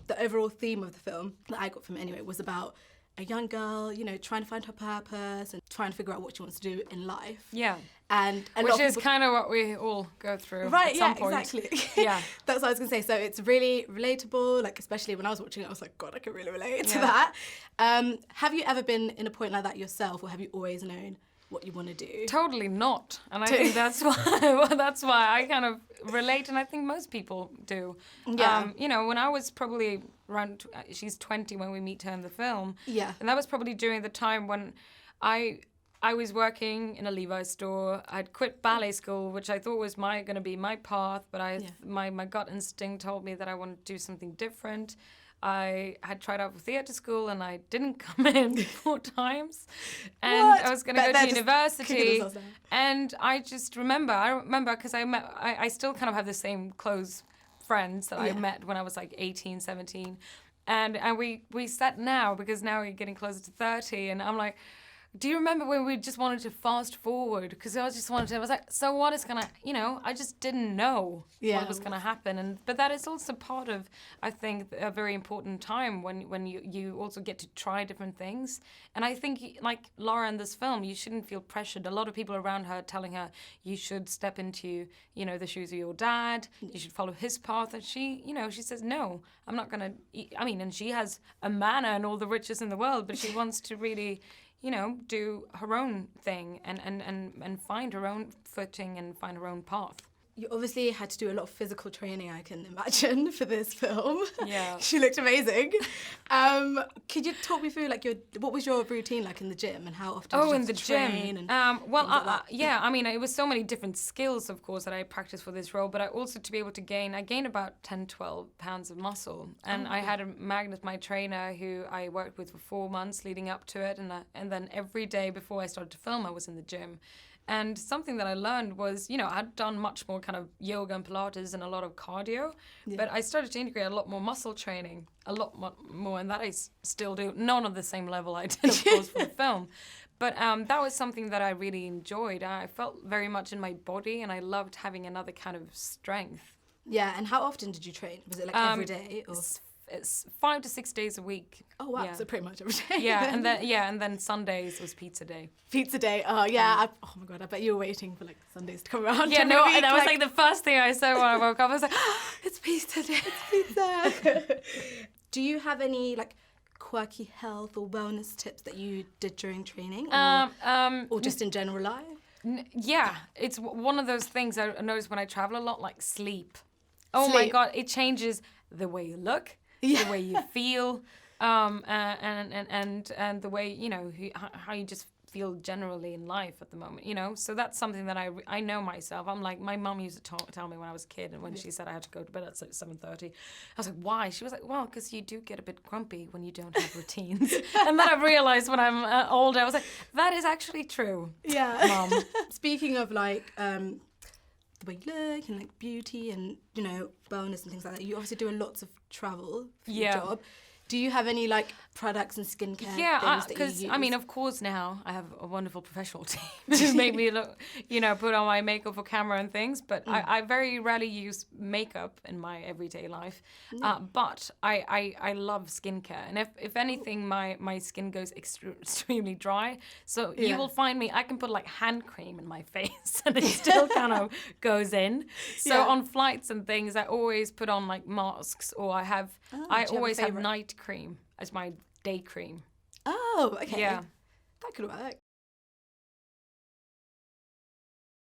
the overall theme of the film that I got from it anyway was about a young girl, you know, trying to find her purpose and trying to figure out what she wants to do in life. Yeah. And which is kind of what we all go through at some point. Exactly. Yeah. That's what I was going to say. So it's really relatable, like especially when I was watching it, I was like, God, I can really relate to that. Have you ever been in a point like that yourself, or have you always known what you want to do? Totally not. And I think that's why I kind of relate, and I think most people do. Yeah. You know, when I was probably around, she's 20 when we meet her in the film. Yeah. And that was probably during the time when I was working in a Levi's store. I'd quit ballet school, which I thought was going to be my path, but my gut instinct told me that I wanted to do something different. I had tried out for theatre school and I didn't come in 4 times. And I was going to go to university. And I remember because I still kind of have the same close friends that I met when I was like 18, 17. And we sat now, because now we're getting closer to 30, and I'm like, do you remember when we just wanted to fast forward? Because I was like, so what is going to, you know, I just didn't know what was going to happen. But that is also part of, I think, a very important time when you also get to try different things. And I think, like Laura in this film, you shouldn't feel pressured. A lot of people around her telling her, you should step into, you know, the shoes of your dad. You should follow his path. And she, you know, she says, no, I'm not going to, I mean, and she has a manor and all the riches in the world, but she wants to really, you know, do her own thing and find her own footing and find her own path. You obviously had to do a lot of physical training, I can imagine, for this film. Yeah. She looked amazing. Could you talk me through, like, what was your routine like in the gym, and how often did you have to train? Gym. I mean, it was so many different skills, of course, that I practiced for this role, but I also, to be able to I gained about 10, 12 pounds of muscle. And I had Magnus, my trainer, who I worked with for 4 months leading up to it. And then every day before I started to film, I was in the gym. And something that I learned was, you know, I'd done much more kind of yoga and Pilates and a lot of cardio, but I started to integrate a lot more muscle training, a lot more, and that I still do. Not on the same level I did, of course, for the film. But that was something that I really enjoyed. I felt very much in my body, and I loved having another kind of strength. Yeah, and how often did you train? Was it like every day? Or? It's 5 to 6 days a week. Oh wow, so pretty much every day. Yeah, and then Sundays was pizza day. Pizza day. Oh yeah. Oh my God, I bet you were waiting for like Sundays to come around. Yeah, no, that was like the first thing I said when I woke up. I was like, it's pizza day. It's pizza. Do you have any like quirky health or wellness tips that you did during training, or just in general life? Yeah, it's one of those things I notice when I travel a lot, like sleep. Oh my God, it changes the way you look. The way you feel, and the way, you know, how you just feel generally in life at the moment, you know. So that's something that I know myself. I'm like, my mum used to tell me when I was a kid, and when she said I had to go to bed at 7:30, I was like, why? She was like, well, because you do get a bit grumpy when you don't have routines. And then I realized when I'm older, I was like, that is actually true. Yeah, Mum. Speaking of like the way you look and like beauty and, you know, wellness and things like that, you obviously do lots of travel for your job. Do you have any like products and skincare things that you use? I mean, of course, now I have a wonderful professional team who make me look, you know, put on my makeup for camera and things. But I very rarely use makeup in my everyday life. But I love skincare, and if anything, my skin goes extremely dry. So you will find me. I can put like hand cream in my face, and it still kind of goes in. So on flights and things, I always put on like masks, or I always have night cream as my day cream. Oh, okay. Yeah. That could work.